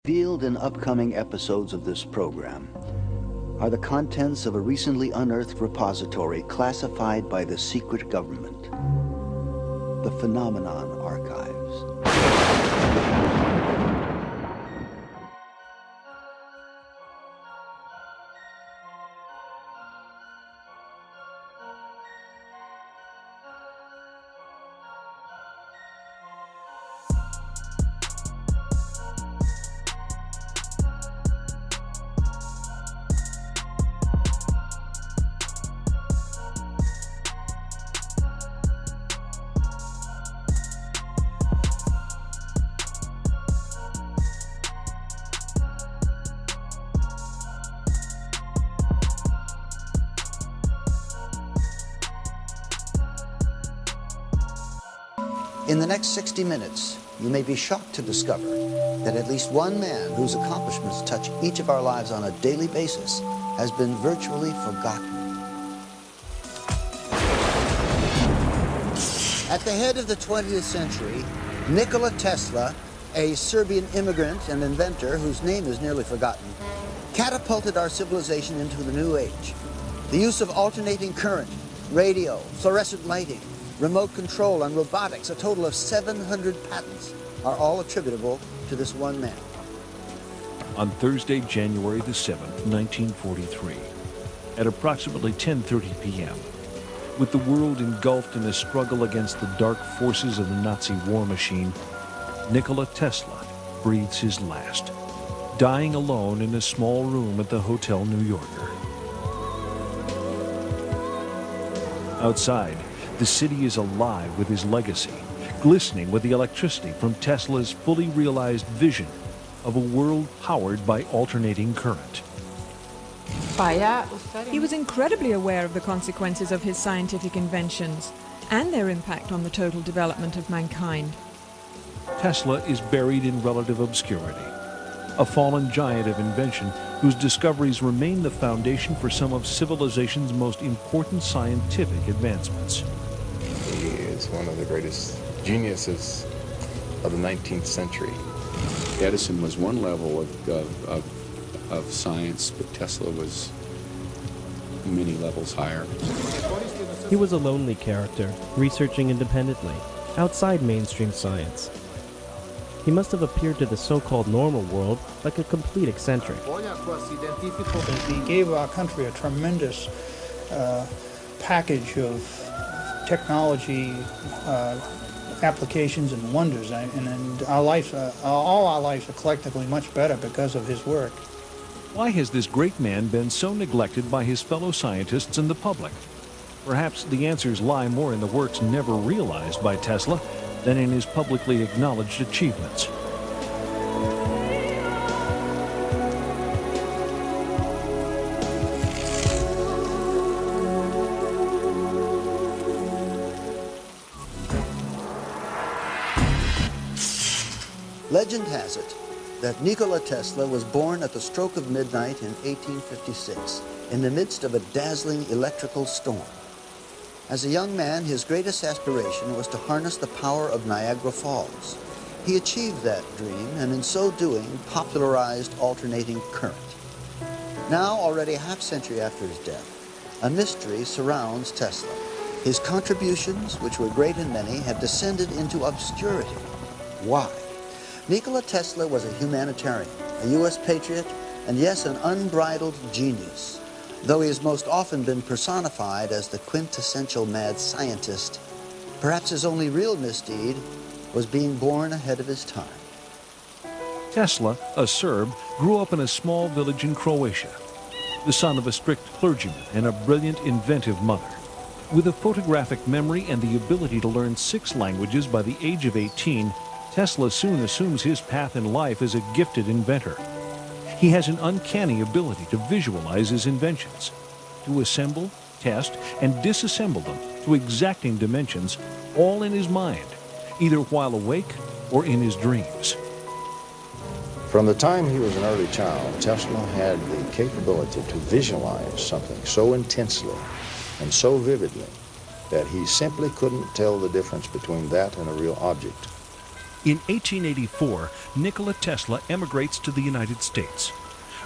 Revealed in upcoming episodes of this program are the contents of a recently unearthed repository classified by the secret government, the Phenomenon Archives. In the next 60 minutes, you may be shocked to discover that at least one man whose accomplishments touch each of our lives on a daily basis has been virtually forgotten. At the head of the 20th century, Nikola Tesla, a Serbian immigrant and inventor whose name is nearly forgotten, catapulted our civilization into the new age. The use of alternating current, radio, fluorescent lighting, remote control, and robotics, a total of 700 patents, are all attributable to this one man. On Thursday, January the 7th, 1943, at approximately 10:30 p.m., with the world engulfed in a struggle against the dark forces of the Nazi war machine, Nikola Tesla breathes his last, dying alone in a small room at the Hotel New Yorker. Outside, the city is alive with his legacy, glistening with the electricity from Tesla's fully realized vision of a world powered by alternating current. He was incredibly aware of the consequences of his scientific inventions and their impact on the total development of mankind. Tesla is buried in relative obscurity, a fallen giant of invention whose discoveries remain the foundation for some of civilization's most important scientific advancements. He is one of the greatest geniuses of the 19th century. Edison was one level of science, but Tesla was many levels higher. He was a lonely character, researching independently, outside mainstream science. He must have appeared to the so-called normal world like a complete eccentric. He gave our country a tremendous package of technology, applications, and wonders, and our lives, all our lives are collectively much better because of his work. Why has this great man been so neglected by his fellow scientists and the public? Perhaps the answers lie more in the works never realized by Tesla than in his publicly acknowledged achievements. Legend has it that Nikola Tesla was born at the stroke of midnight in 1856 in the midst of a dazzling electrical storm. As a young man, his greatest aspiration was to harness the power of Niagara Falls. He achieved that dream, and in so doing, popularized alternating current. Now, already a half-century after his death, a mystery surrounds Tesla. His contributions, which were great and many, have descended into obscurity. Why? Nikola Tesla was a humanitarian, a U.S. patriot, and yes, an unbridled genius. Though he has most often been personified as the quintessential mad scientist, perhaps his only real misdeed was being born ahead of his time. Tesla, a Serb, grew up in a small village in Croatia, the son of a strict clergyman and a brilliant, inventive mother. With a photographic memory and the ability to learn 6 languages by the age of 18, Tesla soon assumes his path in life as a gifted inventor. He has an uncanny ability to visualize his inventions, to assemble, test, and disassemble them to exacting dimensions, all in his mind, either while awake or in his dreams. From the time he was an early child, Tesla had the capability to visualize something so intensely and so vividly that he simply couldn't tell the difference between that and a real object. In 1884, Nikola Tesla emigrates to the United States.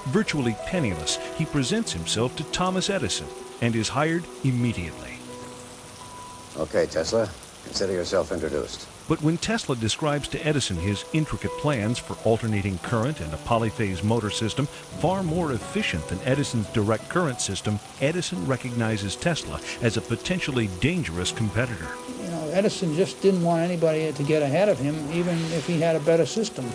Virtually penniless, he presents himself to Thomas Edison and is hired immediately. Okay, Tesla, consider yourself introduced. But when Tesla describes to Edison his intricate plans for alternating current and a polyphase motor system far more efficient than Edison's direct current system, Edison recognizes Tesla as a potentially dangerous competitor. You know, Edison just didn't want anybody to get ahead of him, even if he had a better system.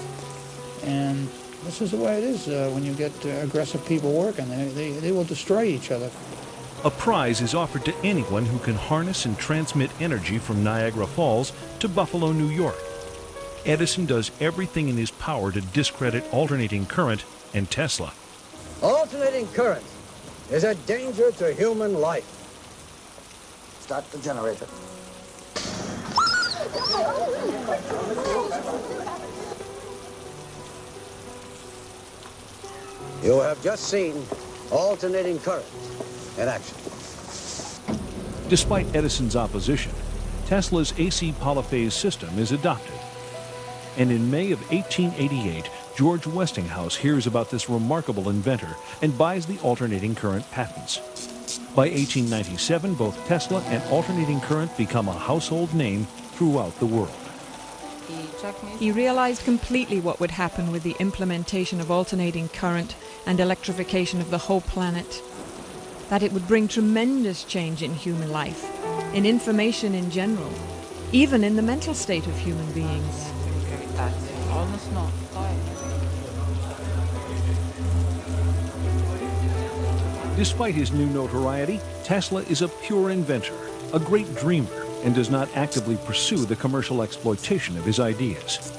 And this is the way it is when you get aggressive people working. They will destroy each other. A prize is offered to anyone who can harness and transmit energy from Niagara Falls to Buffalo, New York. Edison does everything in his power to discredit alternating current and Tesla. Alternating current is a danger to human life. Start the generator. You have just seen alternating current in action. Despite Edison's opposition, Tesla's AC polyphase system is adopted. And in May of 1888, George Westinghouse hears about this remarkable inventor and buys the alternating current patents. By 1897, both Tesla and alternating current become a household name throughout the world. He realized completely what would happen with the implementation of alternating current and electrification of the whole planet. That it would bring tremendous change in human life, in information in general, even in the mental state of human beings. Despite his new notoriety, Tesla is a pure inventor, a great dreamer, and does not actively pursue the commercial exploitation of his ideas.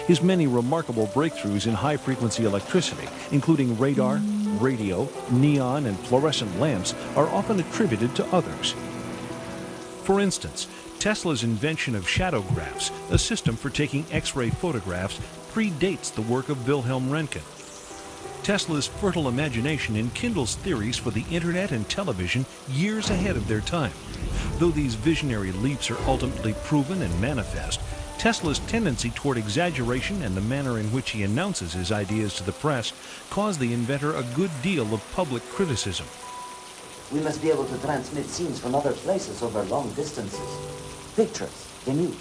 His many remarkable breakthroughs in high-frequency electricity, including radar, radio, neon, and fluorescent lamps, are often attributed to others. For instance, Tesla's invention of shadowgraphs, a system for taking X-ray photographs, predates the work of Wilhelm Röntgen. Tesla's fertile imagination enkindles theories for the internet and television years ahead of their time. Though these visionary leaps are ultimately proven and manifest, Tesla's tendency toward exaggeration and the manner in which he announces his ideas to the press cause the inventor a good deal of public criticism. We must be able to transmit scenes from other places over long distances. Pictures, the news,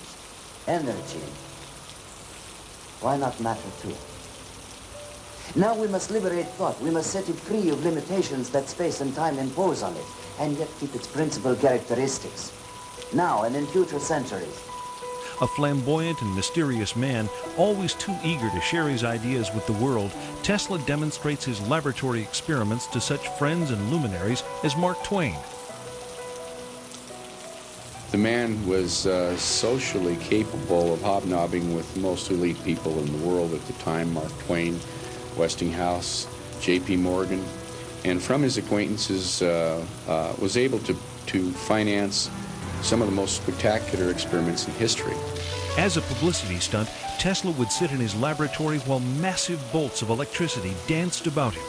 energy. Why not matter too? Now we must liberate thought. We must set it free of limitations that space and time impose on it, and yet keep its principal characteristics. Now and in future centuries. A flamboyant and mysterious man, always too eager to share his ideas with the world, Tesla demonstrates his laboratory experiments to such friends and luminaries as Mark Twain. The man was socially capable of hobnobbing with the most elite people in the world at the time, Mark Twain, Westinghouse, J.P. Morgan, and from his acquaintances was able to finance some of the most spectacular experiments in history. As a publicity stunt, Tesla would sit in his laboratory while massive bolts of electricity danced about him.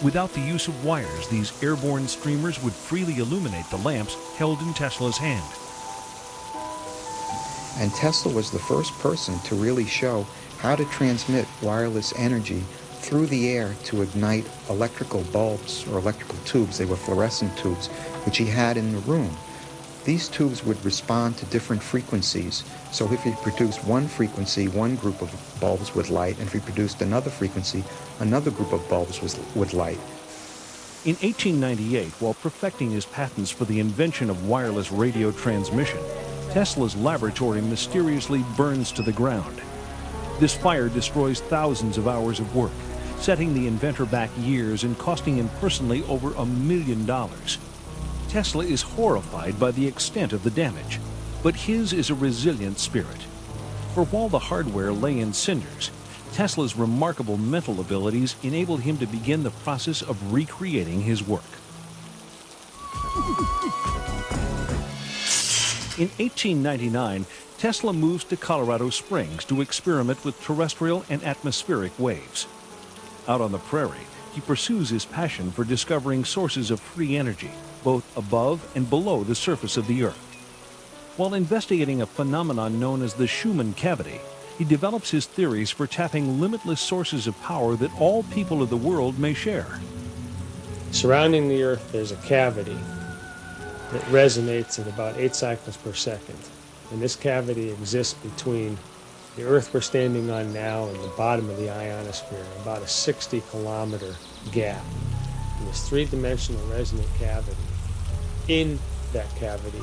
Without the use of wires, these airborne streamers would freely illuminate the lamps held in Tesla's hand. And Tesla was the first person to really show how to transmit wireless energy through the air to ignite electrical bulbs or electrical tubes. They were fluorescent tubes, which he had in the room. These tubes would respond to different frequencies. So if he produced one frequency, one group of bulbs would light, and if he produced another frequency, another group of bulbs would light. In 1898, while perfecting his patents for the invention of wireless radio transmission, Tesla's laboratory mysteriously burns to the ground. This fire destroys thousands of hours of work, setting the inventor back years and costing him personally over $1 million. Tesla is horrified by the extent of the damage, but his is a resilient spirit. For while the hardware lay in cinders, Tesla's remarkable mental abilities enabled him to begin the process of recreating his work. In 1899, Tesla moves to Colorado Springs to experiment with terrestrial and atmospheric waves. Out on the prairie, he pursues his passion for discovering sources of free energy, both above and below the surface of the Earth. While investigating a phenomenon known as the Schumann cavity, he develops his theories for tapping limitless sources of power that all people of the world may share. Surrounding the Earth, there's a cavity that resonates at about 8 cycles per second. And this cavity exists between the Earth we're standing on now and the bottom of the ionosphere, about a 60-kilometer gap. And this three-dimensional resonant cavity, in that cavity,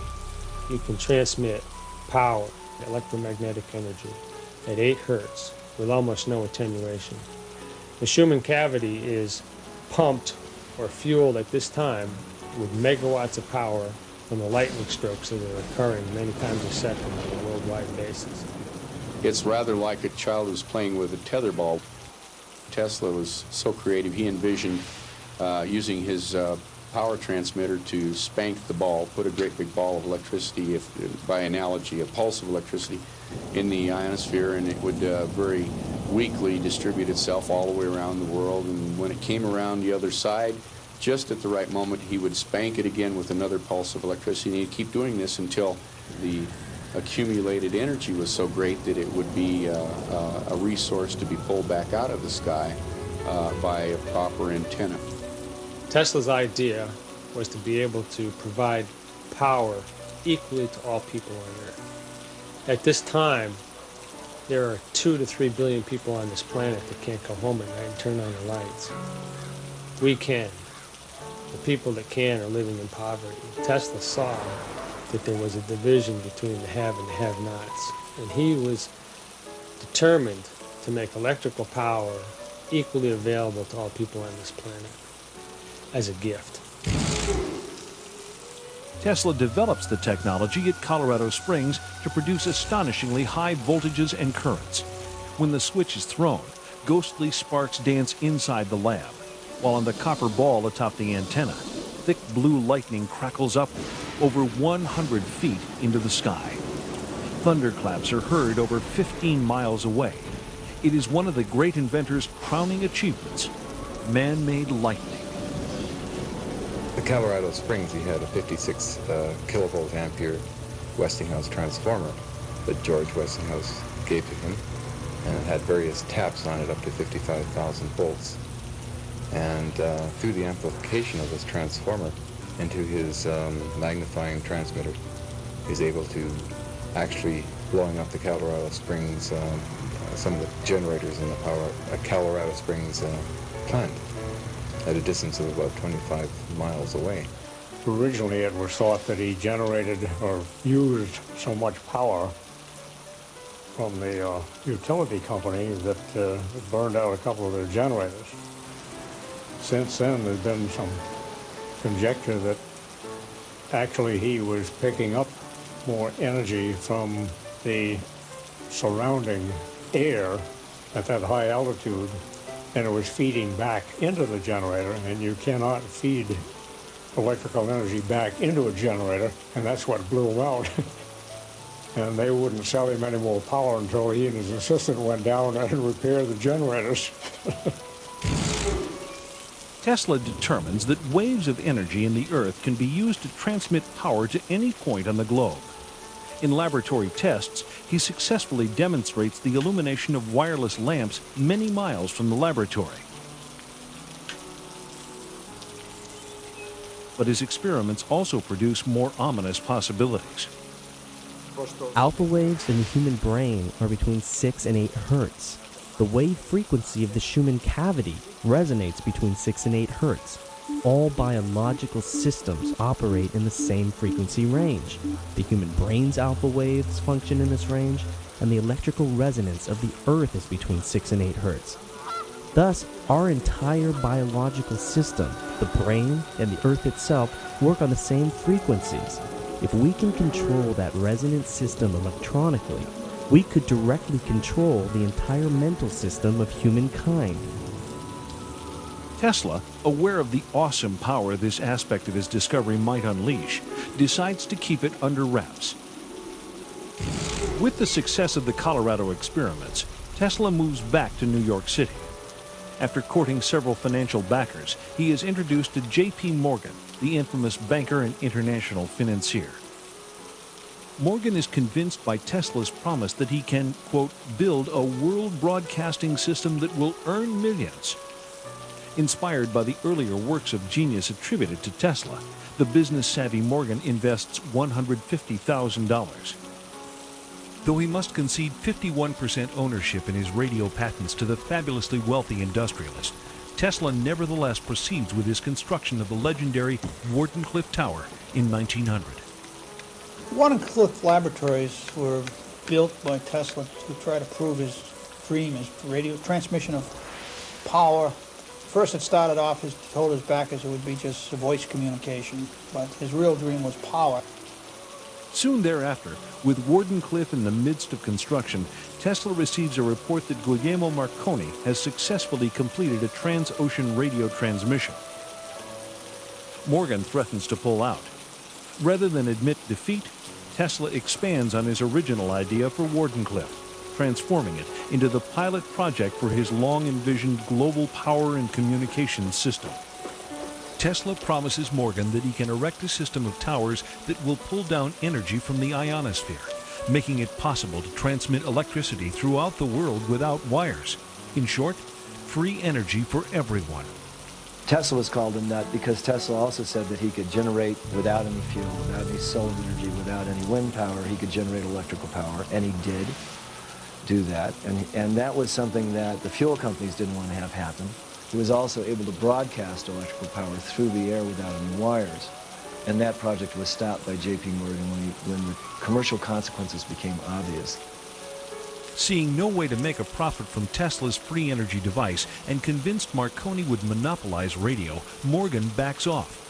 you can transmit power, electromagnetic energy, at 8 hertz with almost no attenuation. The Schumann cavity is pumped or fueled at this time with megawatts of power from the lightning strokes that are occurring many times a second on a worldwide basis. It's rather like a child who's playing with a tetherball. Tesla was so creative, he envisioned using his power transmitter to spank the ball, put a great big ball of electricity, if by analogy, a pulse of electricity, in the ionosphere, and it would very weakly distribute itself all the way around the world. And when it came around the other side, just at the right moment, he would spank it again with another pulse of electricity, and he'd keep doing this until the accumulated energy was so great that it would be a resource to be pulled back out of the sky by a proper antenna. Tesla's idea was to be able to provide power equally to all people on Earth. At this time, there are 2 to 3 billion people on this planet that can't go home at night and turn on the lights. We can. The people that can are living in poverty. Tesla saw that there was a division between the have and the have-nots, and he was determined to make electrical power equally available to all people on this planet as a gift. Tesla develops the technology at Colorado Springs to produce astonishingly high voltages and currents. When the switch is thrown, ghostly sparks dance inside the lab, while on the copper ball atop the antenna, thick blue lightning crackles upward over 100 feet into the sky. Thunderclaps are heard over 15 miles away. It is one of the great inventor's crowning achievements, man-made lightning. At Colorado Springs, he had a 56 kilovolt ampere Westinghouse transformer that George Westinghouse gave to him, and it had various taps on it up to 55,000 volts. And through the amplification of this transformer into his magnifying transmitter, he's able to actually blowing up the Colorado Springs, some of the generators in the Colorado Springs plant at a distance of about 25 miles away. Originally, it was thought that he generated or used so much power from the utility company that it burned out a couple of their generators. Since then, there's been some conjecture that actually he was picking up more energy from the surrounding air at that high altitude, and it was feeding back into the generator, and you cannot feed electrical energy back into a generator, and that's what blew him out. And they wouldn't sell him any more power until he and his assistant went down and repaired the generators. Tesla determines that waves of energy in the Earth can be used to transmit power to any point on the globe. In laboratory tests, he successfully demonstrates the illumination of wireless lamps many miles from the laboratory. But his experiments also produce more ominous possibilities. Alpha waves in the human brain are between 6 and 8 hertz. The wave frequency of the Schumann cavity resonates between 6 and 8 hertz. All biological systems operate in the same frequency range. The human brain's alpha waves function in this range, and the electrical resonance of the Earth is between 6 and 8 hertz. Thus, our entire biological system, the brain and the Earth itself, work on the same frequencies. If we can control that resonant system electronically, we could directly control the entire mental system of humankind. Tesla, aware of the awesome power this aspect of his discovery might unleash, decides to keep it under wraps. With the success of the Colorado experiments, Tesla moves back to New York City. After courting several financial backers, he is introduced to J.P. Morgan, the infamous banker and international financier. Morgan is convinced by Tesla's promise that he can, quote, build a world broadcasting system that will earn millions. Inspired by the earlier works of genius attributed to Tesla, the business-savvy Morgan invests $150,000. Though he must concede 51% ownership in his radio patents to the fabulously wealthy industrialist, Tesla nevertheless proceeds with his construction of the legendary Wardenclyffe Tower in 1900. Wardenclyffe laboratories were built by Tesla to try to prove his dream, his radio transmission of power. First it started off, he told his backers it would be just voice communication, but his real dream was power. Soon thereafter, with Wardenclyffe in the midst of construction, Tesla receives a report that Guglielmo Marconi has successfully completed a trans-ocean radio transmission. Morgan threatens to pull out. Rather than admit defeat, Tesla expands on his original idea for Wardenclyffe, transforming it into the pilot project for his long-envisioned global power and communications system. Tesla promises Morgan that he can erect a system of towers that will pull down energy from the ionosphere, making it possible to transmit electricity throughout the world without wires. In short, free energy for everyone. Tesla was called a nut because Tesla also said that he could generate without any fuel, without any solar energy, without any wind power, he could generate electrical power, and he did do that. And that was something that the fuel companies didn't want to have happen. He was also able to broadcast electrical power through the air without any wires. And that project was stopped by J.P. Morgan when the commercial consequences became obvious. Seeing no way to make a profit from Tesla's free energy device and convinced Marconi would monopolize radio, Morgan backs off.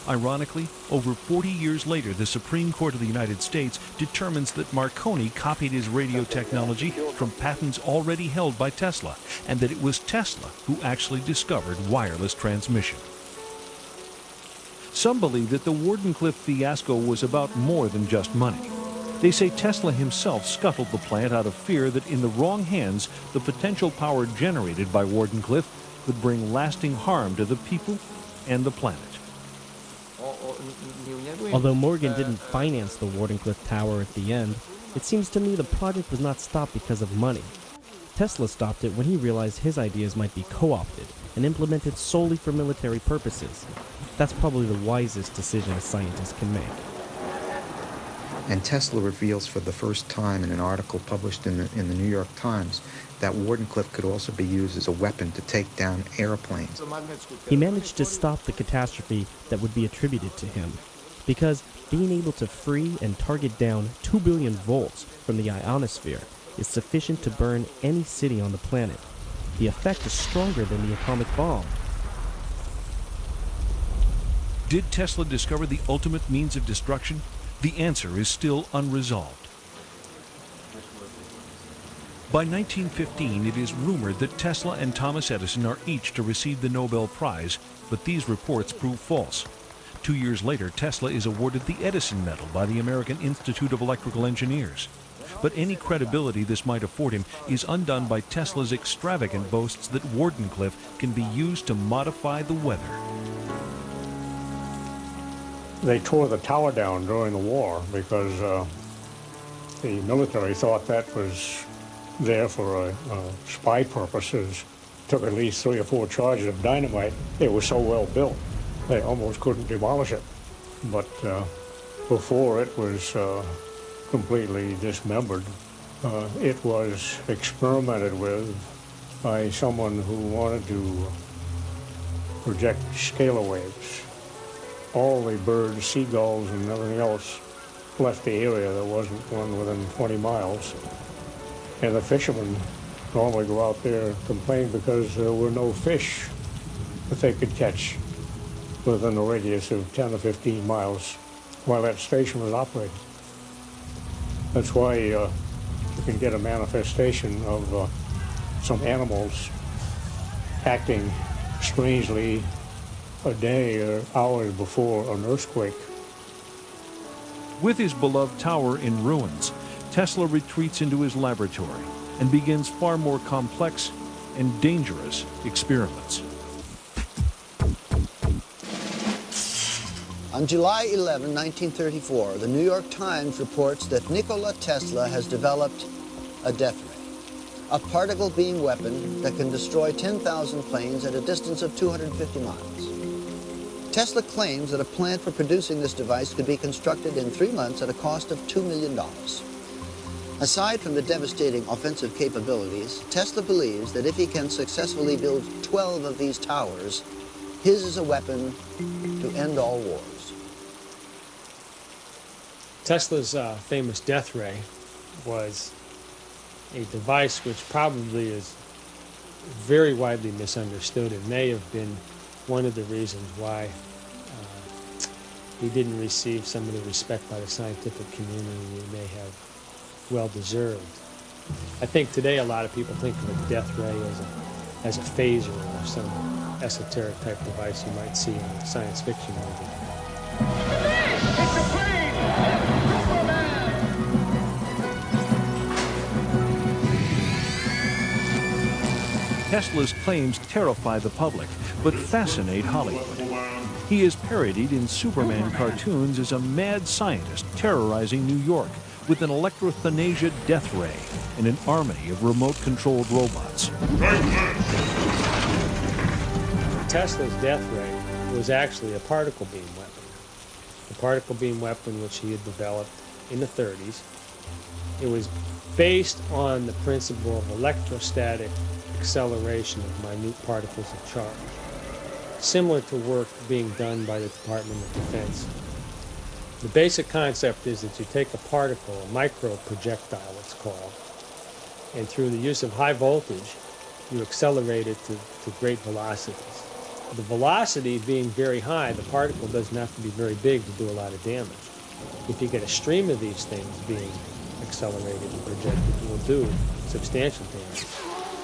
Ironically, over 40 years later, the Supreme Court of the United States determines that Marconi copied his radio technology from patents already held by Tesla, and that it was Tesla who actually discovered wireless transmission. Some believe that the Wardenclyffe fiasco was about more than just money. They say Tesla himself scuttled the plant out of fear that in the wrong hands, the potential power generated by Wardenclyffe could bring lasting harm to the people and the planet. Although Morgan didn't finance the Wardenclyffe Tower at the end, it seems to me the project was not stopped because of money. Tesla stopped it when he realized his ideas might be co-opted and implemented solely for military purposes. That's probably the wisest decision a scientist can make. And Tesla reveals for the first time in an article published in the New York Times that Wardenclyffe could also be used as a weapon to take down airplanes. He managed to stop the catastrophe that would be attributed to him, because being able to free and target down 2 billion volts from the ionosphere is sufficient to burn any city on the planet. The effect is stronger than the atomic bomb. Did Tesla discover the ultimate means of destruction? The answer is still unresolved. By 1915, it is rumored that Tesla and Thomas Edison are each to receive the Nobel Prize, but these reports prove false. 2 years later, Tesla is awarded the Edison Medal by the American Institute of Electrical Engineers. But any credibility this might afford him is undone by Tesla's extravagant boasts that Wardenclyffe can be used to modify the weather. They tore the tower down during the war because the military thought that was there for spy purposes. Took at least 3 or 4 charges of dynamite. It was so well built, they almost couldn't demolish it. But before it was completely dismembered, it was experimented with by someone who wanted to project scalar waves. All the birds, seagulls, and everything else left the area. There wasn't one within 20 miles. And the fishermen normally go out there and complain because there were no fish that they could catch within a radius of 10 or 15 miles while that station was operating. That's why you can get a manifestation of some animals acting strangely a day or hours before an earthquake. With his beloved tower in ruins, Tesla retreats into his laboratory and begins far more complex and dangerous experiments. On July 11, 1934, the New York Times reports that Nikola Tesla has developed a death ray, a particle beam weapon that can destroy 10,000 planes at a distance of 250 miles. Tesla claims that a plant for producing this device could be constructed in 3 months at a cost of $2 million. Aside from the devastating offensive capabilities, Tesla believes that if he can successfully build 12 of these towers, his is a weapon to end all wars. Tesla's famous death ray was a device which probably is very widely misunderstood and may have been one of the reasons why he didn't receive some of the respect by the scientific community he may have well deserved. I think today a lot of people think of a death ray as a phaser or some esoteric type device you might see in a science fiction movie. Tesla's claims terrify the public, but fascinate Hollywood. He is parodied in Superman cartoons as a mad scientist terrorizing New York with an electrothanasia death ray and an army of remote-controlled robots. Tesla's death ray was actually a particle beam weapon. A particle beam weapon which he had developed in the 30s. It was based on the principle of electrostatic acceleration of minute particles of charge, similar to work being done by the Department of Defense. The basic concept is that you take a particle, a micro projectile it's called, and through the use of high voltage, you accelerate it to great velocities. The velocity being very high, the particle doesn't have to be very big to do a lot of damage. If you get a stream of these things being accelerated and projected, it will do substantial damage.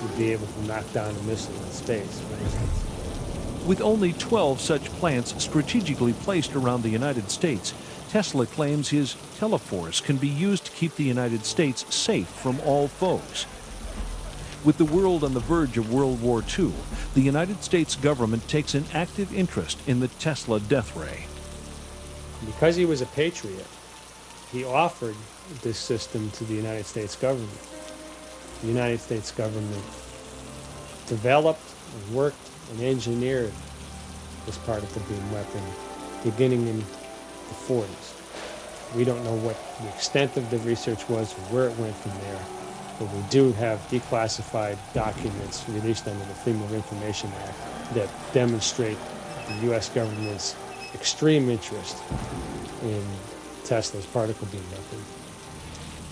You'd be able to knock down a missile in space, for instance. With only 12 such plants strategically placed around the United States, Tesla claims his teleforce can be used to keep the United States safe from all foes. With the world on the verge of World War II, the United States government takes an active interest in the Tesla death ray. Because he was a patriot, he offered this system to the United States government. The United States government developed and worked and engineered this particle beam weapon beginning in the 40s. We don't know what the extent of the research was or where it went from there, but we do have declassified documents released under the Freedom of Information Act that demonstrate the U.S. government's extreme interest in Tesla's particle beam weapon.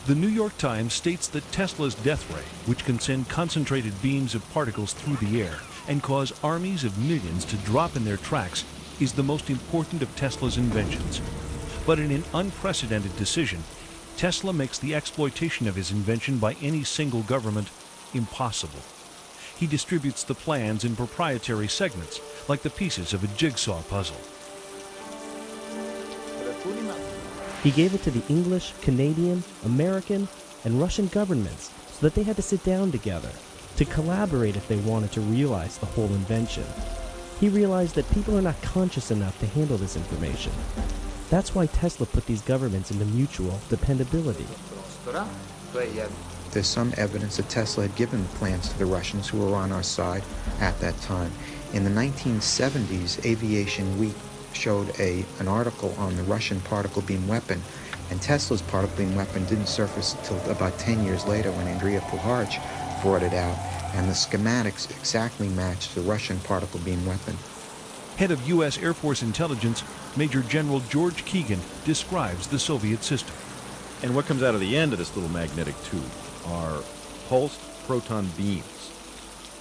The New York Times states that Tesla's death ray, which can send concentrated beams of particles through the air and cause armies of millions to drop in their tracks, is the most important of Tesla's inventions. But in an unprecedented decision, Tesla makes the exploitation of his invention by any single government impossible. He distributes the plans in proprietary segments, like the pieces of a jigsaw puzzle. He gave it to the English, Canadian, American, and Russian governments so that they had to sit down together to collaborate if they wanted to realize the whole invention. He realized that people are not conscious enough to handle this information. That's why Tesla put these governments into mutual dependability. There's some evidence that Tesla had given the plans to the Russians who were on our side at that time. In the 1970s, Aviation Week showed an article on the Russian particle beam weapon, and Tesla's particle beam weapon didn't surface until about 10 years later when Andrei Puharich brought it out, and the schematics exactly matched the Russian particle beam weapon. Head of U.S. Air Force Intelligence, Major General George Keegan, describes the Soviet system. And what comes out of the end of this little magnetic tube are pulsed proton beams,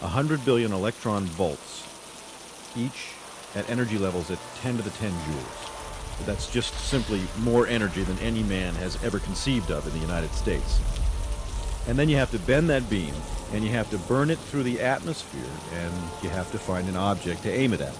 100 billion electron volts, each at energy levels at 10 to the 10 joules. So that's just simply more energy than any man has ever conceived of in the United States. And then you have to bend that beam, and you have to burn it through the atmosphere, and you have to find an object to aim it at.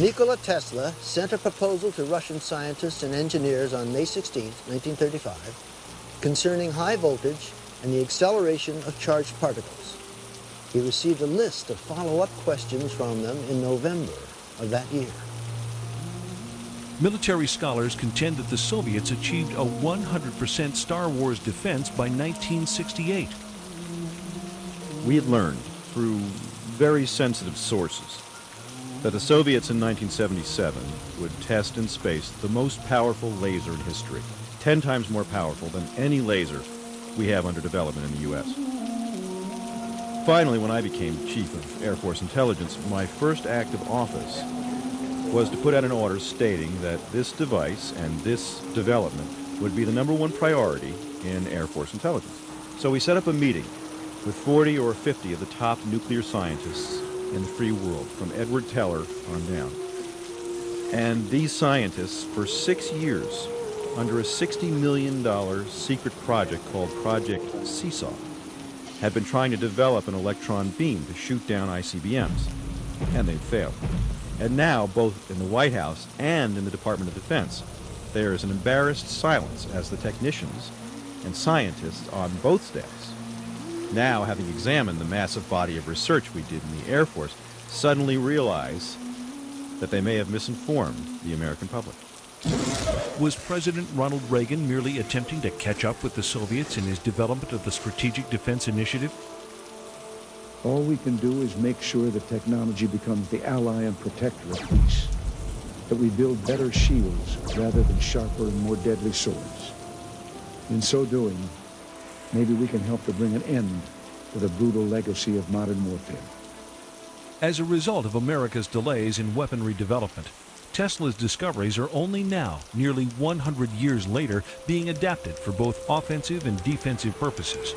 Nikola Tesla sent a proposal to Russian scientists and engineers on May 16, 1935, concerning high voltage and the acceleration of charged particles. He received a list of follow-up questions from them in November of that year. Military scholars contend that the Soviets achieved a 100% Star Wars defense by 1968. We had learned through very sensitive sources that the Soviets in 1977 would test in space the most powerful laser in history, 10 times more powerful than any laser we have under development in the U.S. Finally, when I became Chief of Air Force Intelligence, my first act of office was to put out an order stating that this device and this development would be the #1 priority in Air Force intelligence. So we set up a meeting with 40 or 50 of the top nuclear scientists in the free world, from Edward Teller on down. And these scientists, for 6 years, under a $60 million secret project called Project Seesaw, had been trying to develop an electron beam to shoot down ICBMs, and they failed. And now, both in the White House and in the Department of Defense, there is an embarrassed silence as the technicians and scientists on both staffs, now having examined the massive body of research we did in the Air Force, suddenly realize that they may have misinformed the American public. Was President Ronald Reagan merely attempting to catch up with the Soviets in his development of the Strategic Defense Initiative? All we can do is make sure that technology becomes the ally and protector of peace, that we build better shields rather than sharper and more deadly swords. In so doing, maybe we can help to bring an end to the brutal legacy of modern warfare. As a result of America's delays in weaponry development, Tesla's discoveries are only now, nearly 100 years later, being adapted for both offensive and defensive purposes.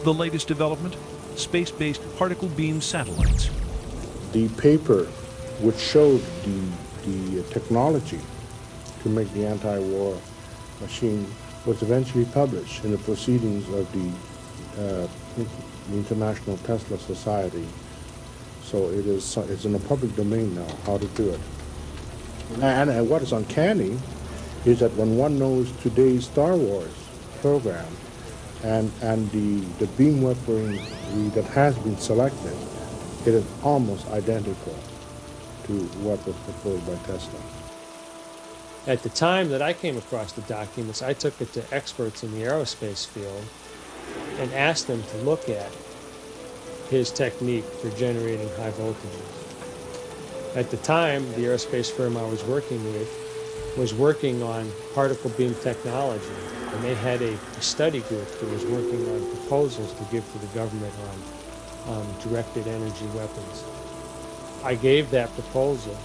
The latest development? Space-based particle beam satellites. The paper which showed the technology to make the anti-war machine was eventually published in the Proceedings of the International Tesla Society. So it's in the public domain now, how to do it. And what is uncanny is that when one knows today's Star Wars program and the beam weaponry that has been selected, it is almost identical to what was proposed by Tesla. At the time that I came across the documents, I took it to experts in the aerospace field and asked them to look at his technique for generating high voltages. At the time, the aerospace firm I was working with was working on particle beam technology, and they had a study group that was working on proposals to give to the government on directed energy weapons. I gave that proposal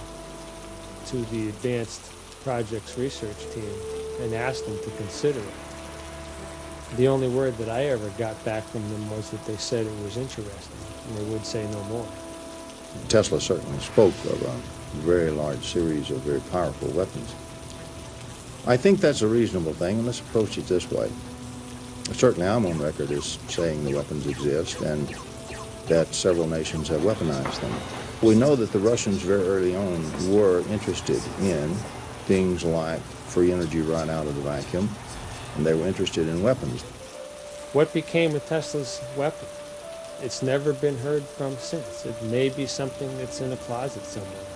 to the advanced projects research team and asked them to consider it. The only word that I ever got back from them was that they said it was interesting, and they would say no more. Tesla certainly spoke of a very large series of very powerful weapons. I think that's a reasonable thing, and let's approach it this way. Certainly I'm on record as saying the weapons exist and that several nations have weaponized them. We know that the Russians very early on were interested in things like free energy right out of the vacuum, and they were interested in weapons. What became of Tesla's weapon? It's never been heard from since. It may be something that's in a closet somewhere.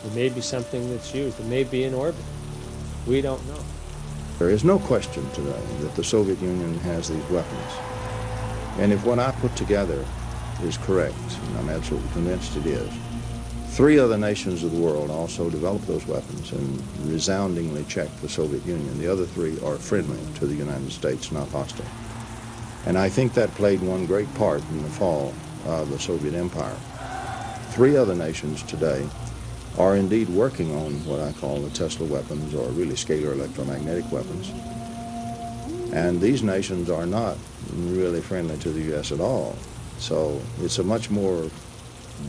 It may be something that's used. It may be in orbit. We don't know. There is no question today that the Soviet Union has these weapons. And if what I put together is correct, and I'm absolutely convinced it is, 3 other nations of the world also developed those weapons and resoundingly checked the Soviet Union. The other 3 are friendly to the United States, not hostile. And I think that played one great part in the fall of the Soviet Empire. 3 other nations today are indeed working on what I call the Tesla weapons, or really scalar electromagnetic weapons. And these nations are not really friendly to the U.S. at all. So it's a much more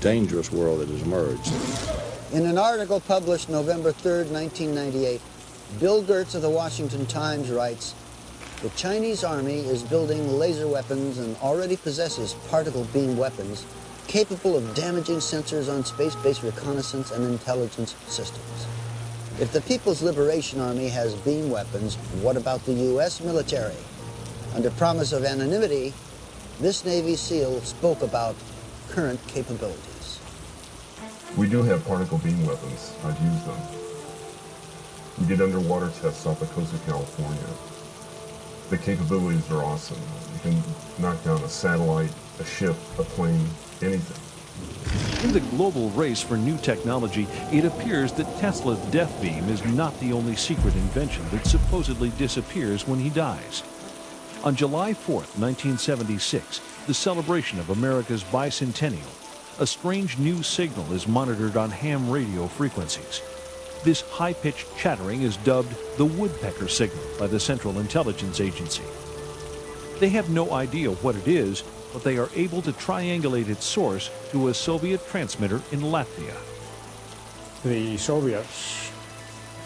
dangerous world that has emerged. In an article published November 3rd, 1998, Bill Gertz of the Washington Times writes, "The Chinese Army is building laser weapons and already possesses particle beam weapons capable of damaging sensors on space-based reconnaissance and intelligence systems. If the People's Liberation Army has beam weapons, what about the U.S. military? Under promise of anonymity, this Navy SEAL spoke about current capabilities. We do have particle beam weapons. I've used them. We did underwater tests off the coast of California. The capabilities are awesome. You can knock down a satellite, a ship, a plane, anything. In the global race for new technology, it appears that Tesla's death beam is not the only secret invention that supposedly disappears when he dies. On July 4th, 1976, the celebration of America's bicentennial, a strange new signal is monitored on ham radio frequencies. This high-pitched chattering is dubbed the woodpecker signal by the Central Intelligence Agency. They have no idea what it is, but they are able to triangulate its source to a Soviet transmitter in Latvia. The Soviets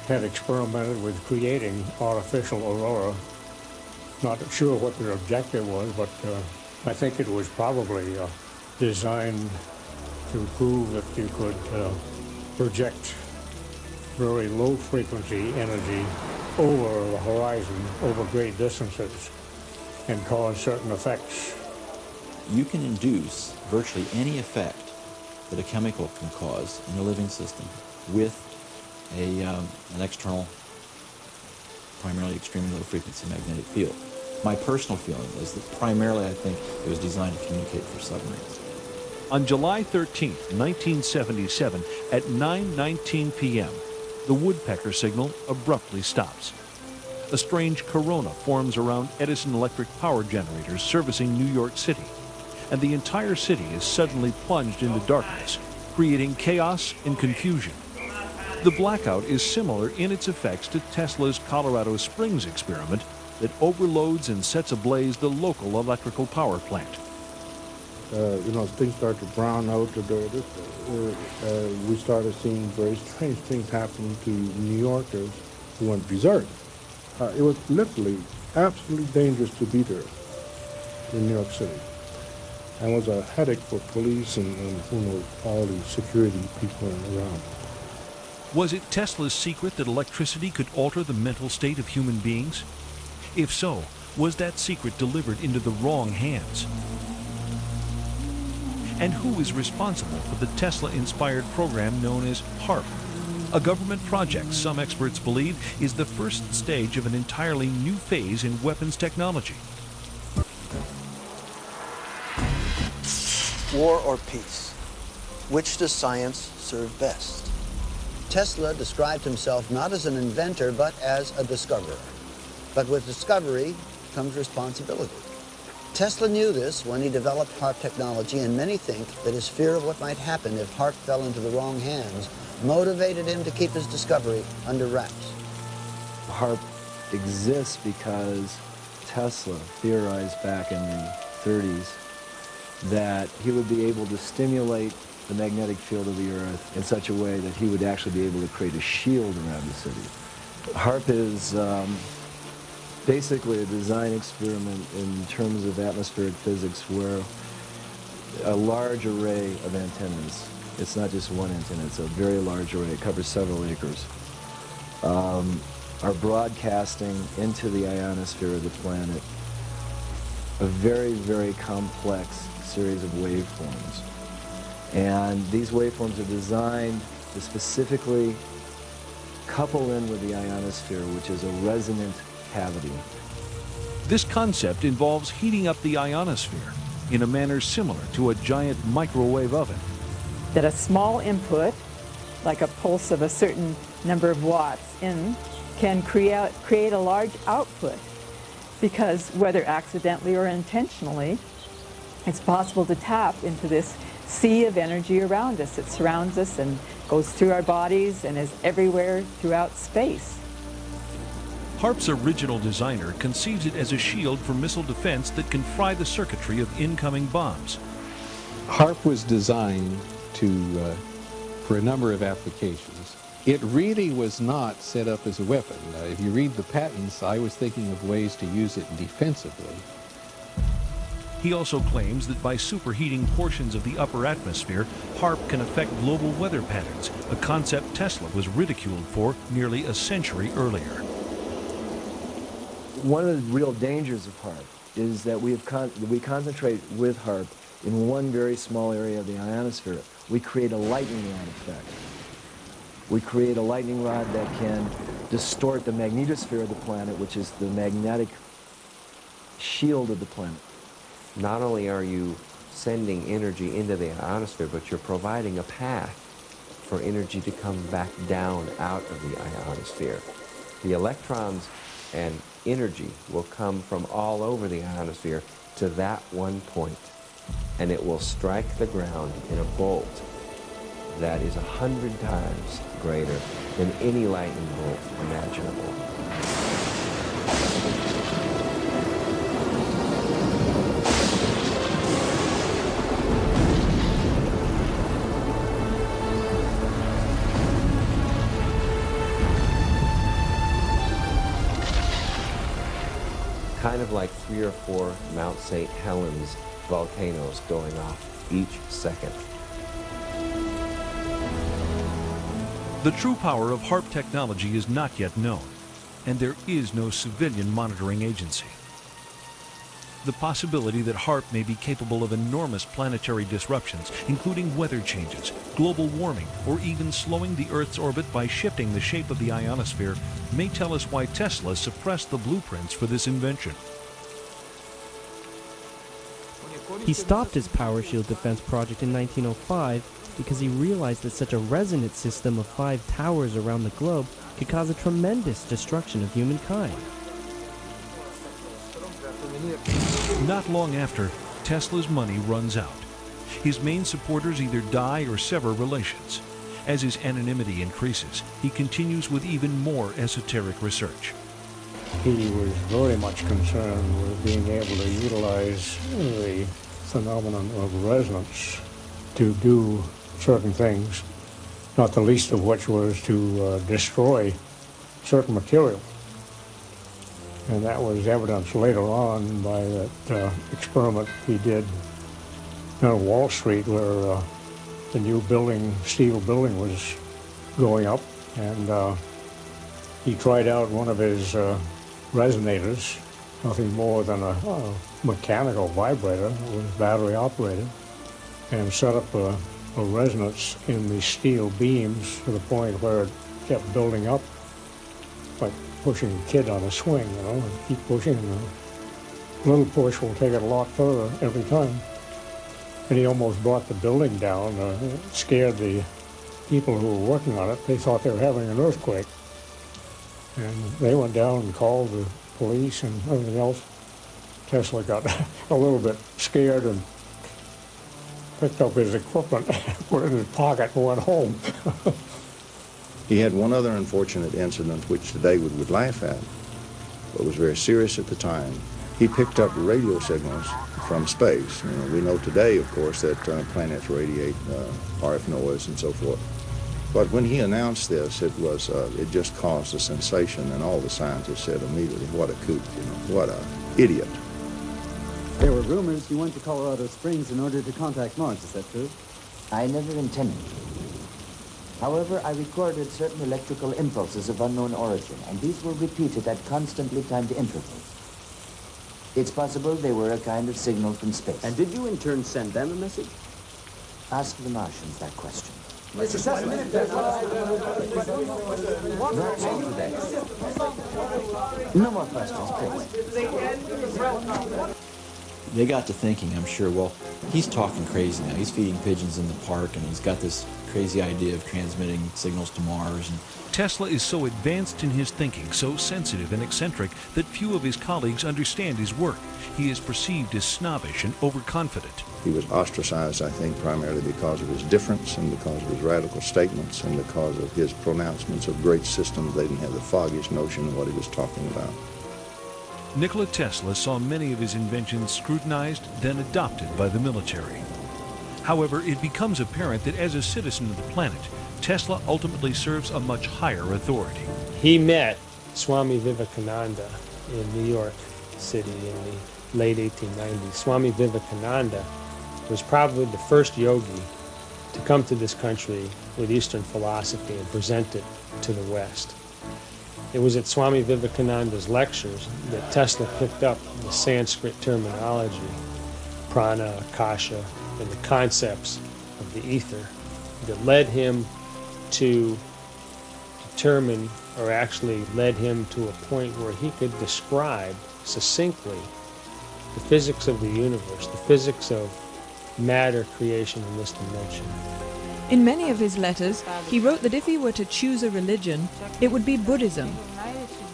had experimented with creating artificial aurora. Not sure what their objective was, but I think it was probably designed to prove that you could project very low frequency energy over the horizon, over great distances, and cause certain effects. You can induce virtually any effect that a chemical can cause in a living system with an external, primarily extremely low frequency magnetic field. My personal feeling is that primarily I think it was designed to communicate for submarines. On July 13, 1977, at 9:19 p.m., the woodpecker signal abruptly stops. A strange corona forms around Edison electric power generators servicing New York City, and the entire city is suddenly plunged into darkness, creating chaos and confusion. The blackout is similar in its effects to Tesla's Colorado Springs experiment that overloads and sets ablaze the local electrical power plant. Things start to brown out. We started seeing very strange things happen to New Yorkers who went berserk. It was literally absolutely dangerous to be there in New York City. And it was a headache for police and all the security people around. Was it Tesla's secret that electricity could alter the mental state of human beings? If so, was that secret delivered into the wrong hands? And who is responsible for the Tesla-inspired program known as HARP, a government project some experts believe is the first stage of an entirely new phase in weapons technology? War or peace? Which does science serve best? Tesla described himself not as an inventor, but as a discoverer. But with discovery comes responsibility. Tesla knew this when he developed HARP technology, and many think that his fear of what might happen if HARP fell into the wrong hands motivated him to keep his discovery under wraps. HARP exists because Tesla theorized back in the 30s that he would be able to stimulate the magnetic field of the Earth in such a way that he would actually be able to create a shield around the city. HARP is basically a design experiment in terms of atmospheric physics where a large array of antennas, it's not just one antenna, it's a very large array, it covers several acres, are broadcasting into the ionosphere of the planet a very, very complex series of waveforms. And these waveforms are designed to specifically couple in with the ionosphere, which is a resonant cavity. This concept involves heating up the ionosphere in a manner similar to a giant microwave oven. That a small input, like a pulse of a certain number of watts in, can create a large output, because whether accidentally or intentionally, it's possible to tap into this sea of energy around us. It surrounds us and goes through our bodies and is everywhere throughout space. HARP's original designer conceives it as a shield for missile defense that can fry the circuitry of incoming bombs. HARP was designed for a number of applications. It really was not set up as a weapon. If you read the patents, I was thinking of ways to use it defensively. He also claims that by superheating portions of the upper atmosphere, HARP can affect global weather patterns, a concept Tesla was ridiculed for nearly a century earlier. One of the real dangers of HARP is that we concentrate with HAARP in one very small area of the ionosphere. We create a lightning rod effect. We create a lightning rod that can distort the magnetosphere of the planet, which is the magnetic shield of the planet. Not only are you sending energy into the ionosphere, but you're providing a path for energy to come back down out of the ionosphere. The electrons and energy will come from all over the ionosphere to that one point, and it will strike the ground in a bolt that is 100 times greater than any lightning bolt imaginable. Kind of like 3 or 4 Mount St. Helens volcanoes going off each second. The true power of HAARP technology is not yet known, and there is no civilian monitoring agency. The possibility that HAARP may be capable of enormous planetary disruptions, including weather changes, global warming, or even slowing the Earth's orbit by shifting the shape of the ionosphere, may tell us why Tesla suppressed the blueprints for this invention. He stopped his power shield defense project in 1905 because he realized that such a resonant system of 5 towers around the globe could cause a tremendous destruction of humankind. Not long after, Tesla's money runs out. His main supporters either die or sever relations. As his anonymity increases, he continues with even more esoteric research. He was very much concerned with being able to utilize the phenomenon of resonance to do certain things, not the least of which was to destroy certain material. And that was evidenced later on by that experiment he did on Wall Street, where the new building, steel building, was going up, and he tried out one of his resonators, nothing more than a mechanical vibrator. It was battery operated, and set up a resonance in the steel beams to the point where it kept building up, like pushing a kid on a swing, you know, and keep pushing, and a little push will take it a lot further every time. And he almost brought the building down. It scared the people who were working on it. They thought they were having an earthquake. And they went down and called the police and everything else. Tesla got a little bit scared and picked up his equipment, put it in his pocket, and went home. He had one other unfortunate incident, which today we would laugh at, but was very serious at the time. He picked up radio signals from space. You know, we know today, of course, that planets radiate RF noise and so forth. But when he announced this, it just caused a sensation, and all the scientists said immediately, "What a kook! You know, what a idiot!" There were rumors you went to Colorado Springs in order to contact Mars. Is that true? I never intended to. However, I recorded certain electrical impulses of unknown origin, and these were repeated at constantly timed intervals. It's possible they were a kind of signal from space. And did you in turn send them a message? Ask the Martians that question. Mr. Tesla, That's all today. No more questions, please. They got to thinking, I'm sure, well, he's talking crazy now. He's feeding pigeons in the park, and he's got this crazy idea of transmitting signals to Mars. And Tesla is so advanced in his thinking, so sensitive and eccentric, that few of his colleagues understand his work. He is perceived as snobbish and overconfident. He was ostracized, I think, primarily because of his difference and because of his radical statements and because of his pronouncements of great systems. They didn't have the foggiest notion of what he was talking about. Nikola Tesla saw many of his inventions scrutinized, then adopted by the military. However, it becomes apparent that as a citizen of the planet, Tesla ultimately serves a much higher authority. He met Swami Vivekananda in New York City in the late 1890s. Swami Vivekananda was probably the first yogi to come to this country with Eastern philosophy and present it to the West. It was at Swami Vivekananda's lectures that Tesla picked up the Sanskrit terminology, prana, akasha, and the concepts of the ether that led him to determine, or actually led him to a point where he could describe succinctly the physics of the universe, the physics of matter creation in this dimension. In many of his letters, he wrote that if he were to choose a religion, it would be Buddhism.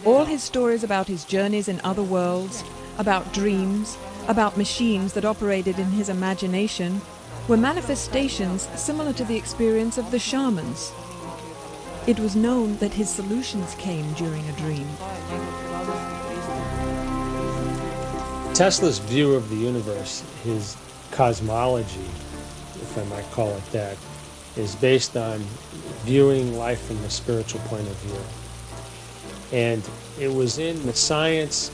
All his stories about his journeys in other worlds, about dreams, about machines that operated in his imagination, were manifestations similar to the experience of the shamans. It was known that his solutions came during a dream. Tesla's view of the universe, his cosmology, if I might call it that, is based on viewing life from a spiritual point of view. And it was in the science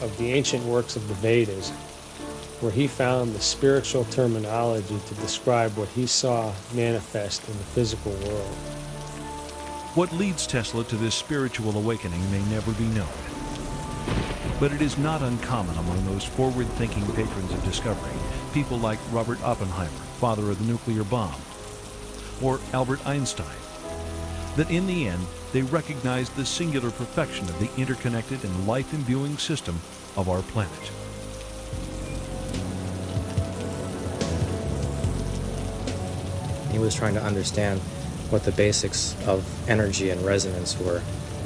of the ancient works of the Vedas where he found the spiritual terminology to describe what he saw manifest in the physical world. What leads Tesla to this spiritual awakening may never be known. But it is not uncommon among those forward-thinking patrons of discovery, people like Robert Oppenheimer, father of the nuclear bomb, or Albert Einstein, that in the end they recognized the singular perfection of the interconnected and life-imbuing system of our planet. He was trying to understand what the basics of energy and resonance were.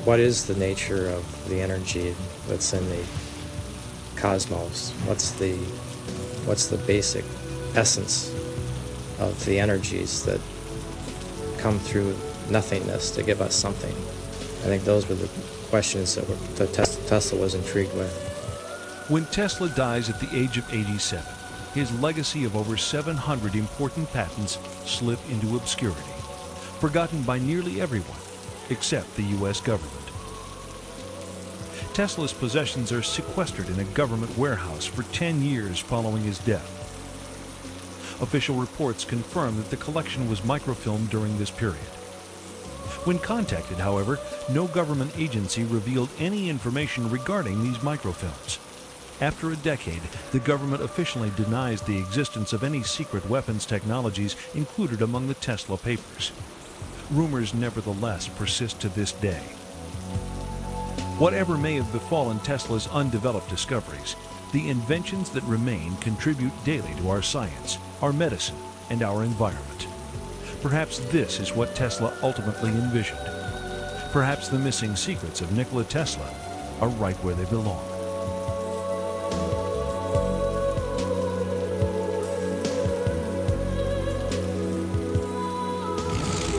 What is the nature of the energy that's in the cosmos? What's the basic essence of the energies that come through nothingness to give us something? I think those were the questions that Tesla was intrigued with. When Tesla dies at the age of 87, his legacy of over 700 important patents slip into obscurity, forgotten by nearly everyone except the U.S. government. Tesla's possessions are sequestered in a government warehouse for 10 years following his death. Official reports confirm that the collection was microfilmed during this period. When contacted, however, no government agency revealed any information regarding these microfilms. After a decade, the government officially denies the existence of any secret weapons technologies included among the Tesla papers. Rumors nevertheless persist to this day. Whatever may have befallen Tesla's undeveloped discoveries, the inventions that remain contribute daily to our science, our medicine, and our environment. Perhaps this is what Tesla ultimately envisioned. Perhaps the missing secrets of Nikola Tesla are right where they belong.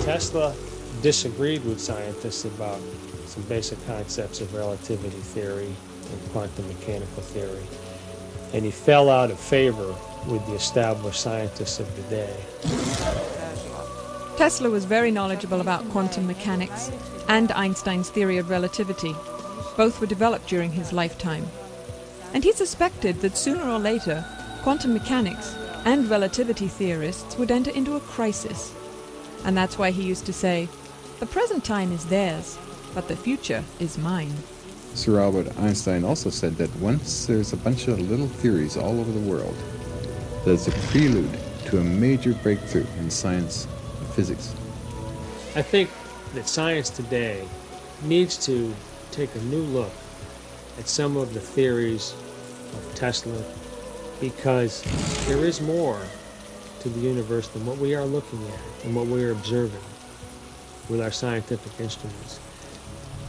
Tesla disagreed with scientists about some basic concepts of relativity theory and quantum mechanical theory, and he fell out of favor with the established scientists of the day. Tesla was very knowledgeable about quantum mechanics and Einstein's theory of relativity. Both were developed during his lifetime. And he suspected that sooner or later, quantum mechanics and relativity theorists would enter into a crisis. And that's why he used to say, "The present time is theirs, but the future is mine." Sir Albert Einstein also said that once there's a bunch of little theories all over the world, that's a prelude to a major breakthrough in science and physics. I think that science today needs to take a new look at some of the theories of Tesla, because there is more to the universe than what we are looking at and what we are observing with our scientific instruments.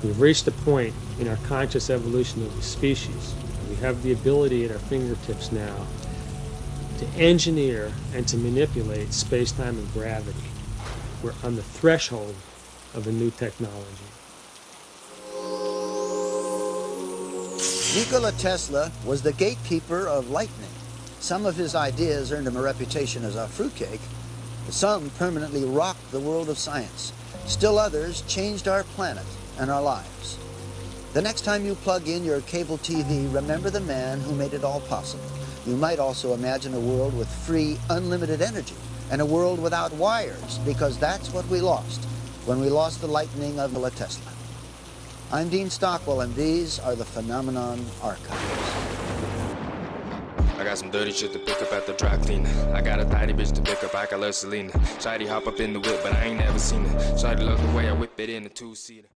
We've reached a point in our conscious evolution of the species. We have the ability at our fingertips now to engineer and to manipulate space-time and gravity. We're on the threshold of a new technology. Nikola Tesla was the gatekeeper of lightning. Some of his ideas earned him a reputation as a fruitcake. Some permanently rocked the world of science. Still others changed our planet and our lives. The next time you plug in your cable TV, remember the man who made it all possible. You might also imagine a world with free, unlimited energy and a world without wires, because that's what we lost when we lost the lightning of Nikola Tesla. I'm Dean Stockwell, and these are the Phenomenon Archives. I got some dirty shit to pick up at the dry cleaner. I got a tidy bitch to pick up, I got ᵪ Selena. Shawty hop up in the whip, but I ain't never seen her. Shawty love the way I whip it in a two-seater.